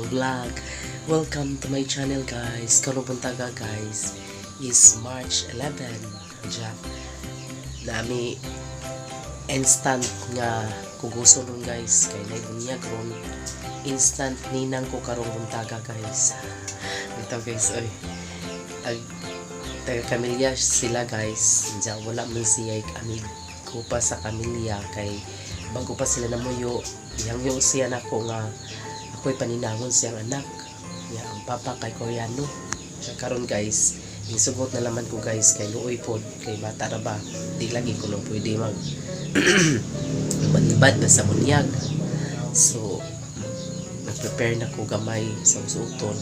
akong vlog. Welcome to my channel guys. Karong buntaga guys is March 11. Diyan nami instant nga kuguso nun guys kay naibunyag ron instant ninang ko karong buntaga guys. Ito guys oy taga kamilya sila guys. Diyan wala man siya amig ko pa sa kamilya kay bago pa sila namuyo yung siya na ko nga ako'y paninangon siyang anak niya ang papa kay Koreano siya karon guys isugot na laman ko guys kay luoy pod kay bata ra ba di lagi ko nung pwede mag malibad na sa munyag so nag-prepare na ko gamay sa usuton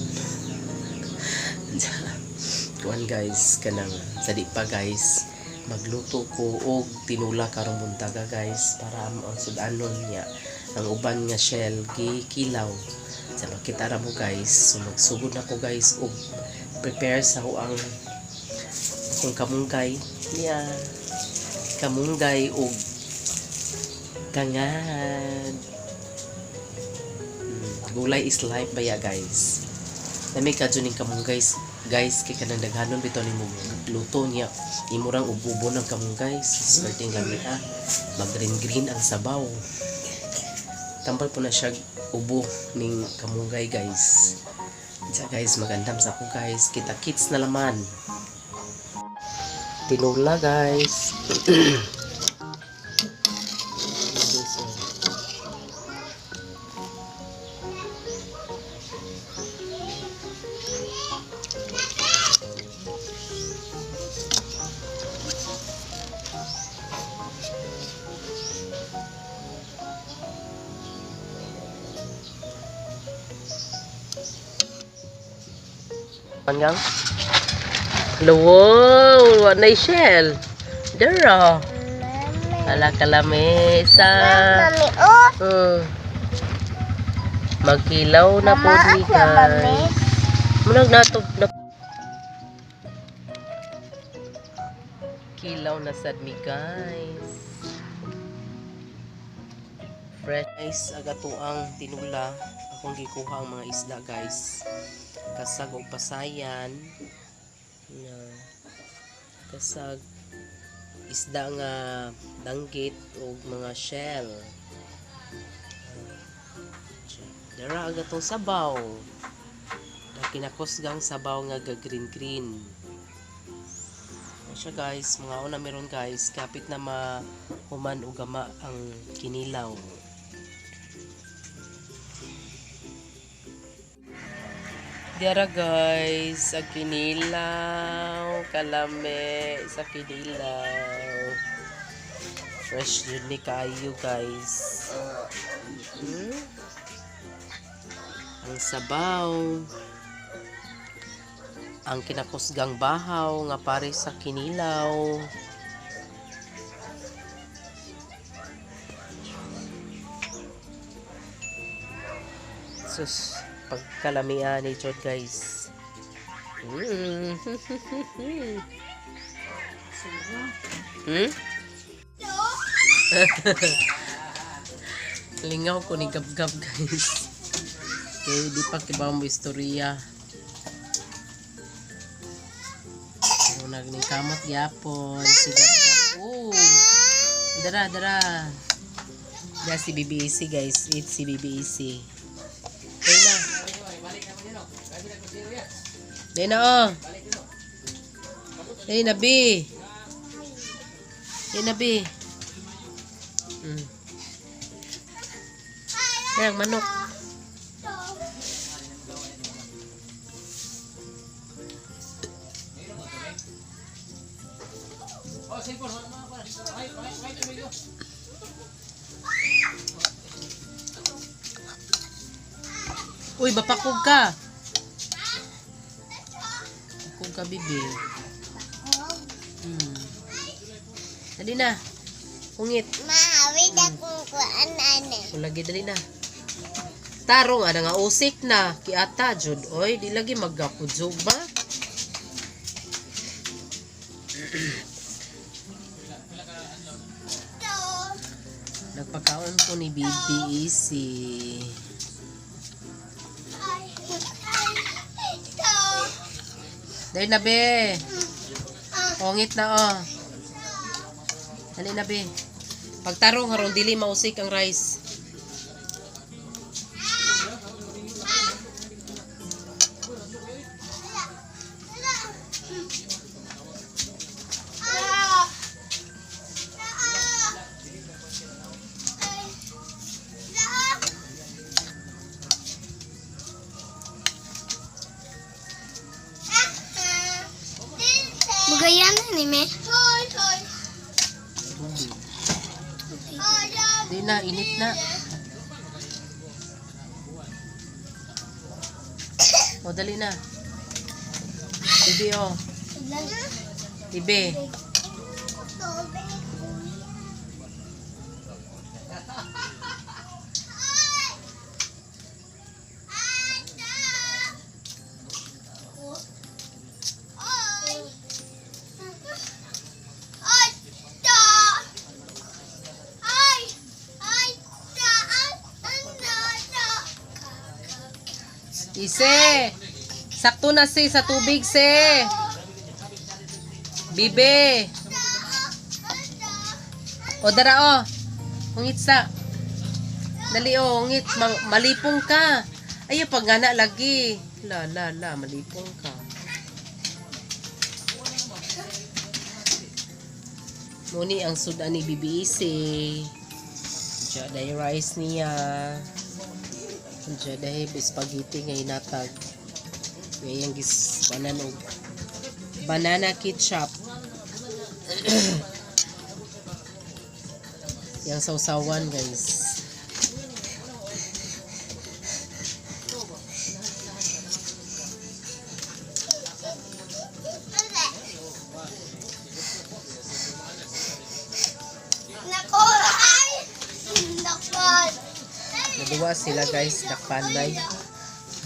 kuan guys kanang sadi pa guys magluto ko og tinula karong buntaga guys para ang sudanon niya ang uban nga shell gikilaw sa makita ra mo guys so magsugod na ko guys og prepare sa ko ang akong kamunggay niya kamunggay og kangad gulay is life ba ya guys nami kadyo ning kamunggay guys kay kanang daghanon bitaw nimo luto niya imurang ububo ng kamunggay starting lami mag green ang sabaw tambal po na siya ubo ning kamunggay guys diya guys magandam sa ko guys kita kits na laman tinula guys hanggang wow wanay shell dara ala kalamesa magkilaw na po ni guys munag natog na kilaw na sad mi guys fresh guys agato ang tinula akong gikuha ang mga isda guys kasag o pasayan kasag isda nga danggit o mga shell dara agatong sabaw kinakusgang sabaw nga green siya guys mga una meron guys kapit na mahuman o gama ang kinilaw diara guys sa kinilaw kalame sa kinilaw fresh yun ni kayo guys ang sabaw ang kinakusgang bahaw nga pare sa kinilaw sus pagkalamian ni Chod guys lingaw ko ni gab-gab guys okay, di pa kibaw mo istorya nagning kamot yapon sigat ka dara si BBEC guys it's si BBEC okay na Dena oh. Dena B. Dena B. Yang manok. Uy, bapakog ka. Bibi. Dali na. Ungit. Maawid akong kuan ane. Lagi dali na. Tarong ada nga usik na kiata jud oy di lagi maggapudzog ba? Nagpakaon ko ni BBEC. Dali na, be. Ongit na, oh. Dali na, be. Pagtarong, harong dili mausik ang rice. Magayan ni me. Di na, init na. O, dali na. Bibi, oh. Bibi. Ise. Sakto na si sa tubig, se. Bibi. O, dara, oh. Ungit sa. Dali, oh. Ungit. Malipong ka. Ayaw, pag gana lagi. Malipong ka. Muni ang sudan ni Bibi Ise. Diyan na yung rice niya. Diyan dahil spaghetti nga inatag. Ngayang gis banana ketchup. Yang sausawan, guys. Naduwa sila, guys, nakpanday.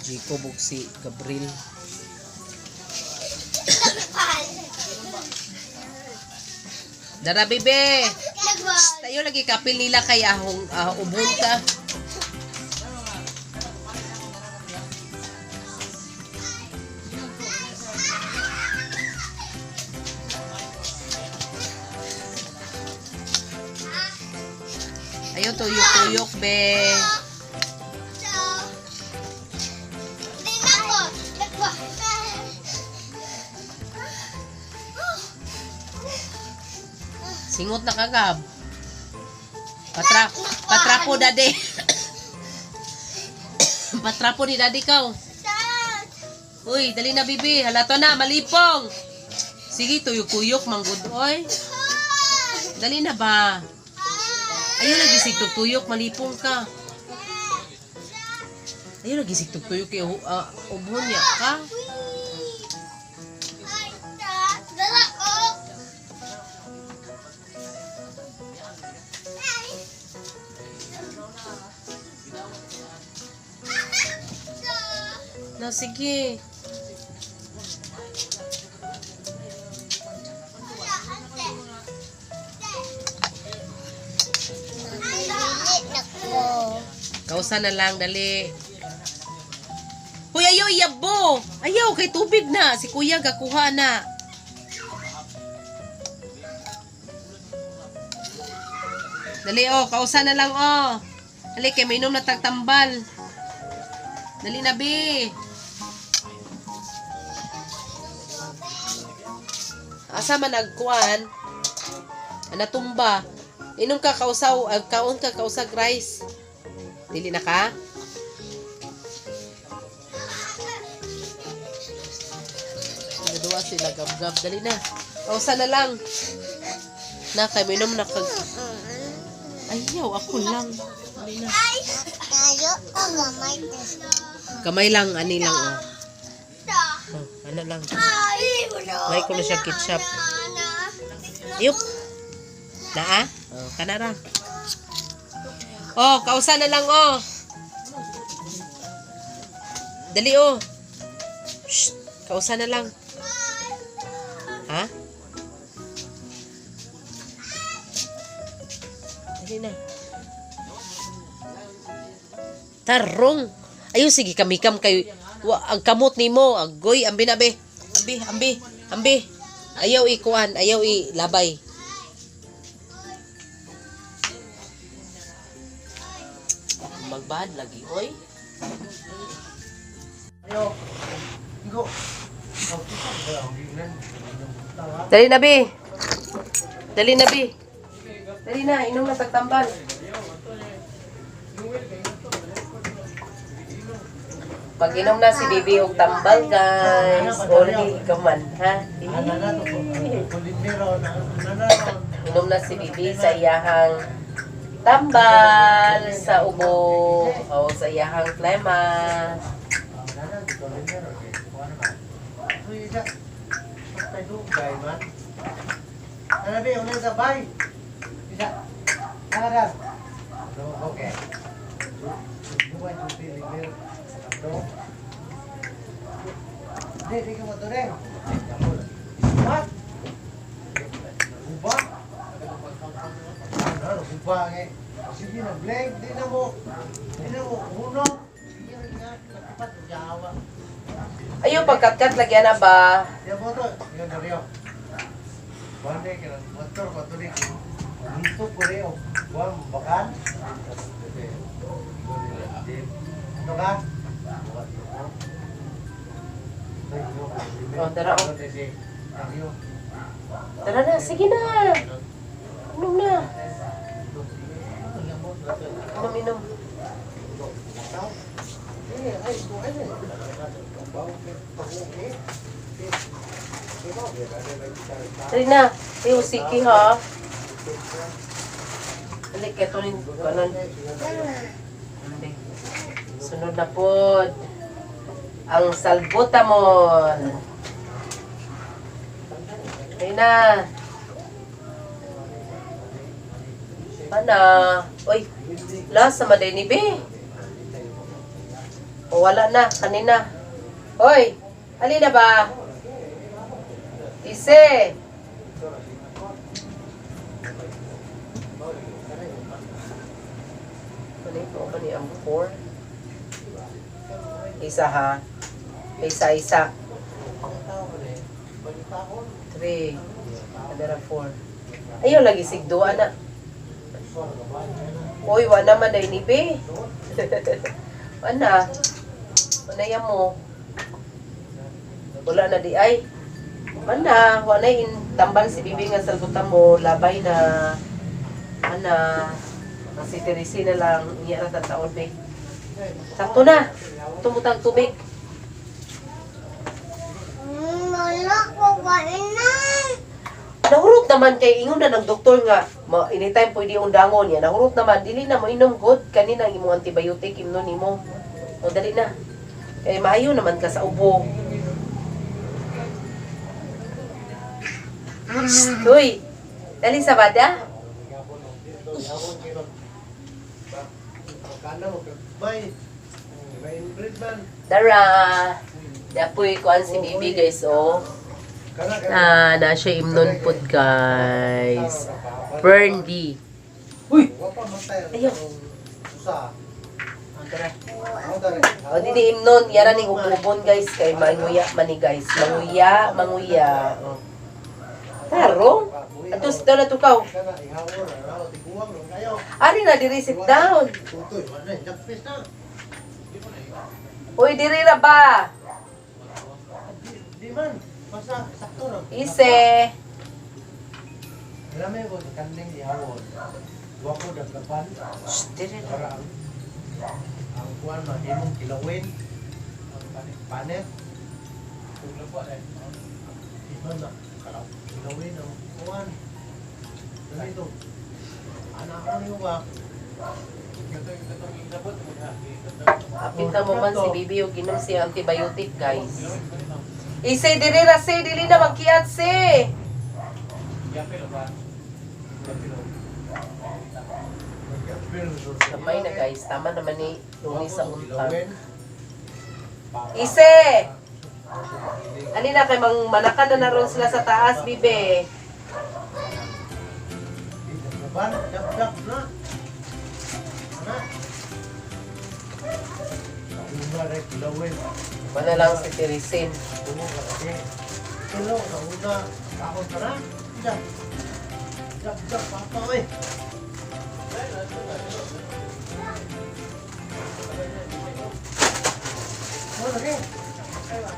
Jico Buksi Gabriel. Dara, bebe. Tayo lagi kapil nila kay ahong ubon ka. Ayun, tuyok-tuyok, be. Singot na kagab. Patrapo, dade. Patrapo ni dadi kaw. Uy, dali na, bibi. Halato na, malipong. Sige, tuyok-tuyok, manggod, oy. Dali na ba? Ayun, nagisig tuyok, malipong ka. Ayun, nagisig tuyok, ubon niya ka. Na, sige. Kausa na lang, dali. Hoy, ayaw, iyabo. Ayaw, kay tubig na. Si kuya, gakuha na. Dali, oh, kausa na lang, oh. Dali, kay mainom na tagtambal. Dali na, bi. Asa man nagkuan? Natumba. Inom ka kausaw, kaon ka kausag rice. Dili na ka? Naduwa sila gab-gab. Dali na. Kausa na lang. Na, kay minom na kag... Ayaw, ako lang. Dali na. Kamay lang, ani lang, oh. Oh, ano lang. May ko na siya ketchup. Yup. Naa? Oh, kanara. Oh, kausa na lang, oh. Dali, oh. Shh, kausa na lang. Ha? Dali na. Tarong. Ayun, sige, kamikam kayo. Ang kamot ni mo. Agoy, ang binabi. ambi. Ayaw ikuan, ayaw ilabay. Magbad lagi, oy. Dali na, Bi. Dali na, inom na tagtambal. Pag-inom na si Bibi og tambal, guys. Uli, ikaw man, ha? Inom na si Bibi sa iyahang tambal, sa ubo, o sa iyahang klema. Sige na, blank, di na mo, uno. Ayaw, pagkat-kat, lagyan na ba? Ya mo to, yun na rin. Bande, kailang motor, patuloy. Dito ko rin, buwan, bakan. Ito ka? Oh, tara, oh. Tara na, sige na. Inom na. Inom. Dali na. Ayaw, siki ha. Dali, keto rin. Ganon. Sunod na po. Ang salbutamol. Dali na. Pana. Uy, last sa maday ni B. O, wala na. Kanina. Hoy, halina ba? Ise. Ano ang 4? Isa ha. Isa. 3. Adara 4. Ayaw lagi sigduan na. Uy, wala man day ni B. Wala. Wala yan mo. Wala na di ay. Wala. Wala in tambal si Bibi nga salbutan mo. Labay na. Wala. Kasi Teresi na lang. Iya na taon B. Sakto na. Tumutang tubig. Wala ko kainan. Nahurot naman kay ingon na ng doktor nga anytime pwede undangon niya. Nahurot naman dili na mo inom god kanina ang imong antibiotic imnon nimo. O dali na. Kay maayo naman ka sa ubo. Hoy. Dali sa bada. Dara. Dapoy ko ang si Bibi guys oh. Na siya imnon pod guys. Burndy. Uy! Ayaw. O di imnon. Yara ning ubon guys. Kay manguya mani guys. Manguya. Tarong. Atus daw na tukaw. Ari na diri sit down. Uy, diri ra ba? Di man, basta sakto lang. Ise. Alam mo ko kanding ihawon. Wa ko dagdapan. Diri na. Para ang kuan mahimong kilawin. Ang panet. Kung lapo di man na kilawin ang kuan. Dito. Anak ko niyo ba? Apit na mo man si Bibi yung ginom siya antibiotic guys. Ise diri ra si dili na magkiat si. Kamay na guys, tama naman ni Lunis sa untang. Ise! Alina kay manakan na naroon sila sa taas, Bibi. Ban, dap na. Ana. Yung mga kilawin. Mana lang si Tirisin. Hello, nauna. Ako ka na. Diyan. Diyan, papa, oy. Oh, lagi.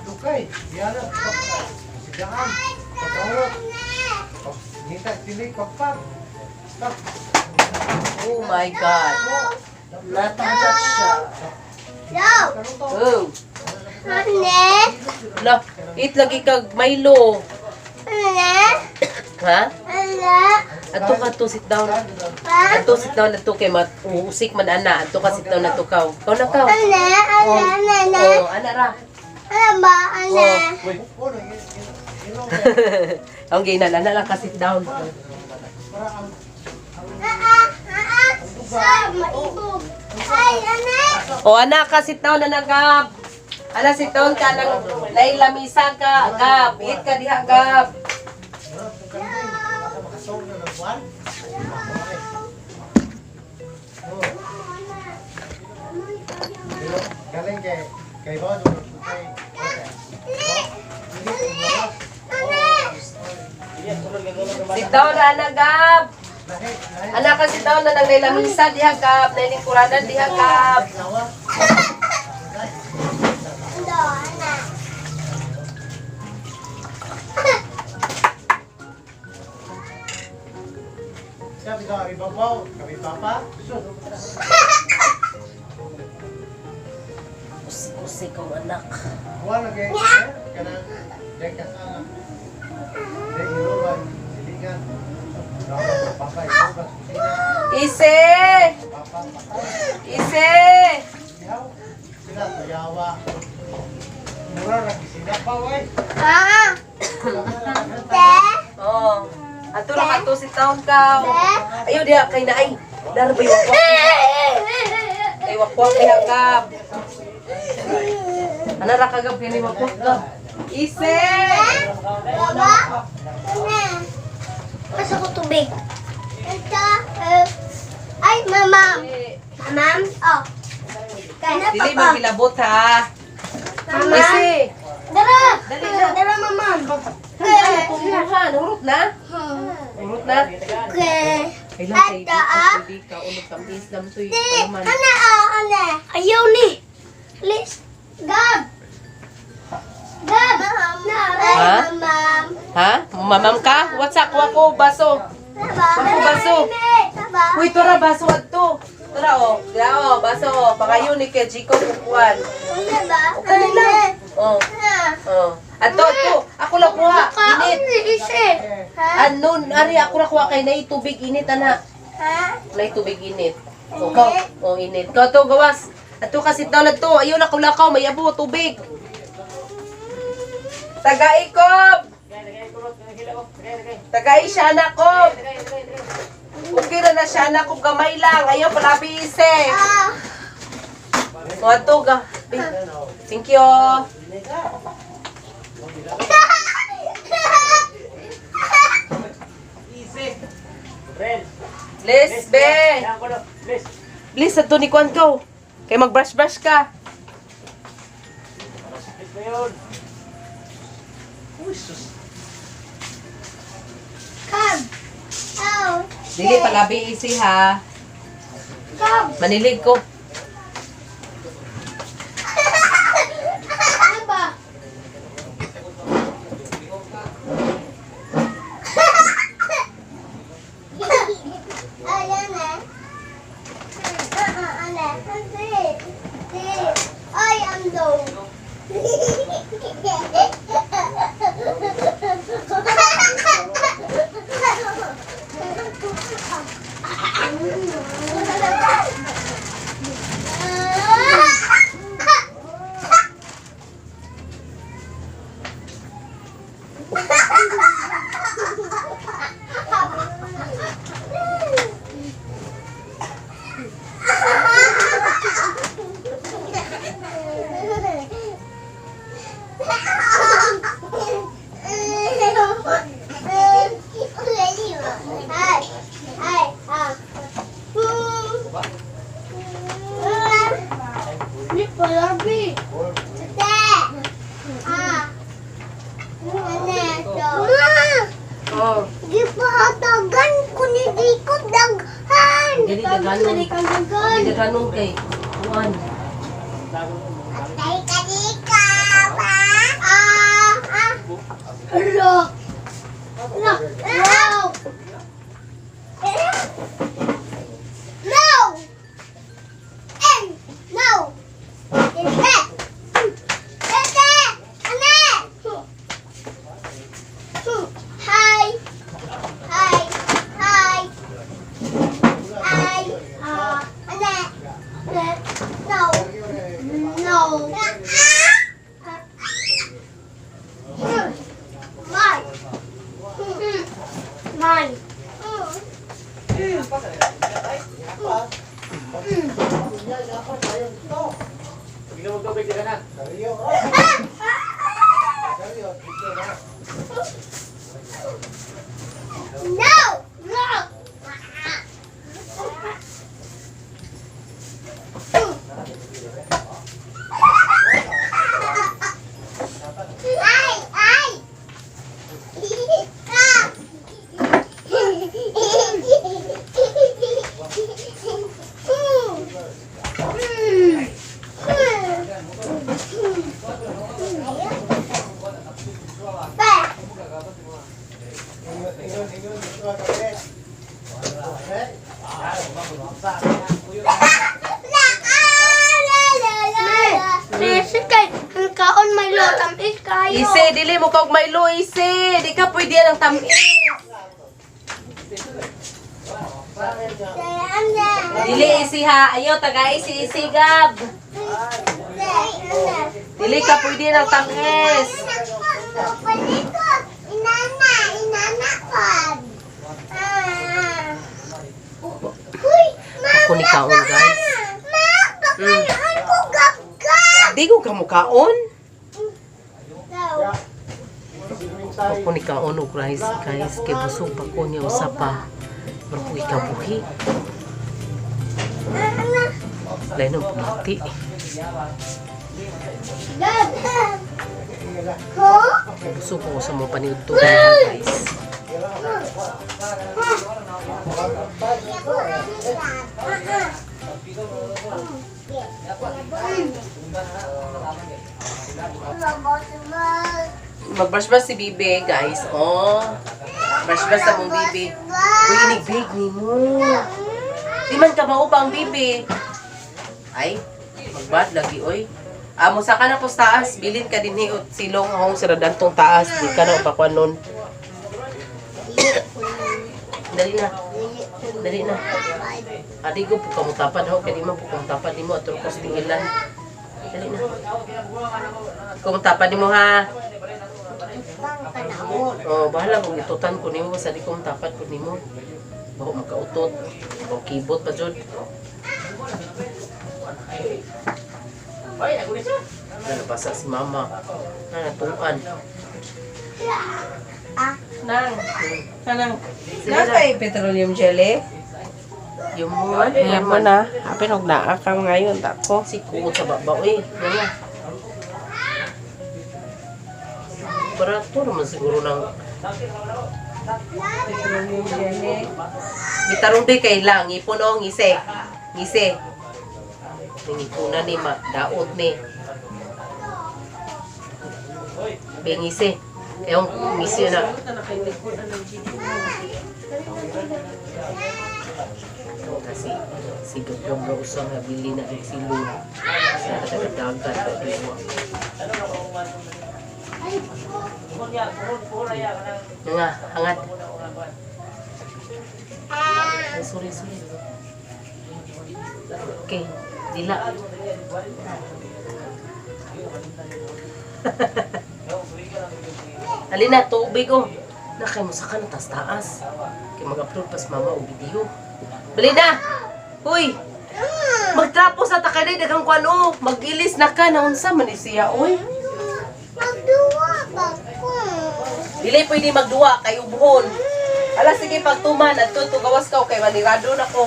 Dukay. Diyan na. Sigaan. Pagkawalot. Nita, tilig, pagpag. Stop. Oh my God. Natagak siya. No. Oh. Ane. Lah, eat lagi kag Milo. Ane. Ha? Ane. Ato ka to, sit down. Pa. Ato sit down ato kay usik man ana. Ato ka sit down ato kaw. Kaw na kaw. Ane. Ane. Ane. Oh, ana ra. Ano ba? Ane. Oh, ilong. Ang gina na lang ka sit down. Para ang Sa maibog. Ay, ane. O ana ka sit down na nagab. Ana sit down ka nang nailamisa ka. Gab, eat ka diha gab. makasong na ng buwan. Galing kay Bawa doon kay Sit down na ana gab. Ana ka sit down na nang nailamisa diha gab. Nailingkuranan diha gab. Ando, ane. Sabi ka, ibabaw, kami papa. Usik kong anak. Kuha na kay kanang dekas anak. Dek iluban, silingan. Papa, iluban, kusina. Ise! Papa, papa. Ise! Yaw, sila tayawa. Mura na kisina pa, way. Ah. Te. Oh. Ato na ka to sit down ka. Ayaw diha kay naay. Darbay wakwak. Kay wakwak diha gab. Ana ra kagab kini wakwak gab. Ise! Baba. Ane. Masuk ko tubig. Ito. Ay, mamam. Mamam. Oh. Kaya Dili papa. mo kilabot ha. Mama. Ise! Dara. Dali na. Dara, mamam. Pumuhan, hurot na. Hurot na. Okay. Ay lang kay Ata, ah. di ka ulog kang Islam to Di, paman. ana, ana. Ayaw ni. Please. Gab. Gab. Ha? Mamam. Ha? Mamam ka? What's up? Wako baso. Taba. Ako baso. Taba. Uy, tora baso adto. Tora oh. Dira oh, baso oh. Pakayo ni kay Chico kukuan. Taba. O kanila. Oh. Oh. Adto adto. Ako lang kuha. Init. Ha? Anon, ari ako ra kuha kay nay tubig init ana. Ha? Nay tubig init. O ka. Oh, init. Ka to gawas. Adto ka sit down adto. Ayo lakaw-lakaw may abo tubig. Taga-ikob. Tagai siya anak ko. Okay na siya anak ko gamay lang. Ayaw pala bise. Ah. O ato ga. Thank you. Bliss, be. Bliss, ato ni Kwan ko. Kay mag-brush-brush ka. Come. Out. Dili palabi isi ha. Come. Manilig ko. Ano ba? Ayan eh. Ayan. Ay, ang low. Ni palabi. Tete. Oh, Gipahatagan ko ni Diko daghan. dili daganong. Daghan. Dili daganong kay kuan. Patay ka Dika, pa. Hello. No. No. No. No. Hindi. Hindi. Ane. Hi. Hi. Hi. Hi. Ane. No. No. Mine. Mine. Kariyo. Kariyo, dito na. No. No. Ay, ay. Ingon, dito ka kare. Mexican, ang kaon may lotam is kayo. Ise, dili mo kag Milo, ise. Di ka pwede ang tamis. Dili isi ha. Ayo taga isi gab. Dili ka pwede ng tamis. Inana kon. Ako ni kaon, guys. Pakayan ko gagab. Di ko kamukaon. Daw. Ako ni kaon og rice, guys. Kay busog pa ko niya usa pa. Marpuy ka buhi. Lain ang pumati. Gagab. Ko? Busog ko sa mga paniud to, guys. Mag-brush-brush si Bibi, guys. Oh. Brush-brush sa mong Bibi. Uy, inibig ni mo. Di man ka maupang Bibi. Ay, magbad lagi, oy. Amo sa ka na po sa taas. Bilin ka din hiot silong akong siradantong taas. Di ka na upakuan nun. Dali na. Dali na. Adi ko po kamutapan ho. Kaya di man po kamutapan di mo. Aturo ko sa tingilan. Dali na. Kamutapan di mo ha. Oh, bahala kung itutan ko nimo sa di kamutapan ko nimo. Bako makautot. Bako kibot pa dyan. Nalabasa si mama. Natuan. Nang. Kanang. Nakay petroleum jelly. Yung mo. Ayan mo na. Apin og naa ka ngayon tako. Si kuot sa baba. Uy. Yan. Barato naman siguro ng petroleum jelly. Bitarong di kay lang. Ipon o. Ngise. Ngise. Nangipunan ni daot ni. Bengise. Yung ngise na. Kasi si Gagam na usang nabili na ang silo. Sa dagat at diwa. Nga, hangat. Ay, sorry. Okay, dila. Halina, tubig oh. Nakay mo sa ka na taas. Kaya mag-upload pas mama o video. Bali na! Uy! Magtrapo sa takaday, dagang kwan oh. Mag-ilis na ka, naunsa man siya, uy. Magduwa ba ko? Dili pwede magduwa, kay ubuhon. Ala, sige, pagtuman, at gawas ka, kay manirado na ko.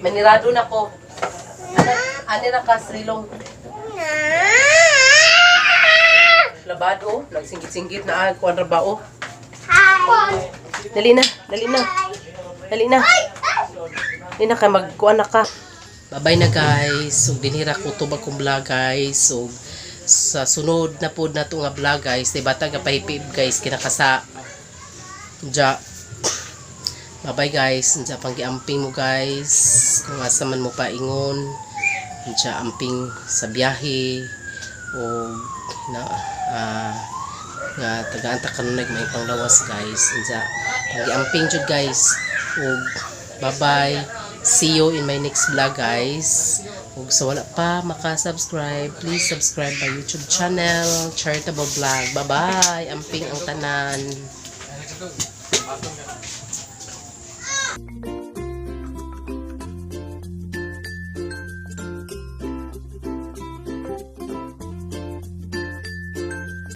Manirado na ko. Ani na ka, silong. Labado, nagsinggit-singgit na kuwan ra ba oh. Dali na, dali na. Dali na. Dali na ka, magkuhan na ka. Bye-bye na guys. So dinira ko to bagong vlog guys. So sa sunod na pod na to nga vlog guys, di bata nga pahipib guys kinakasa. Ja. Bye-bye guys. Unsa pang giamping mo guys. Kung asa man mo paingon. Unsa amping sa biyahe o na nga tagaan ta kanunay may panglawas guys. Unsa pang giamping jud guys. Og bye-bye. See you in my next vlog guys. Ug sa wala pa maka-subscribe, please subscribe my YouTube channel, Charitable Vlog. Bye-bye. Amping ang tanan.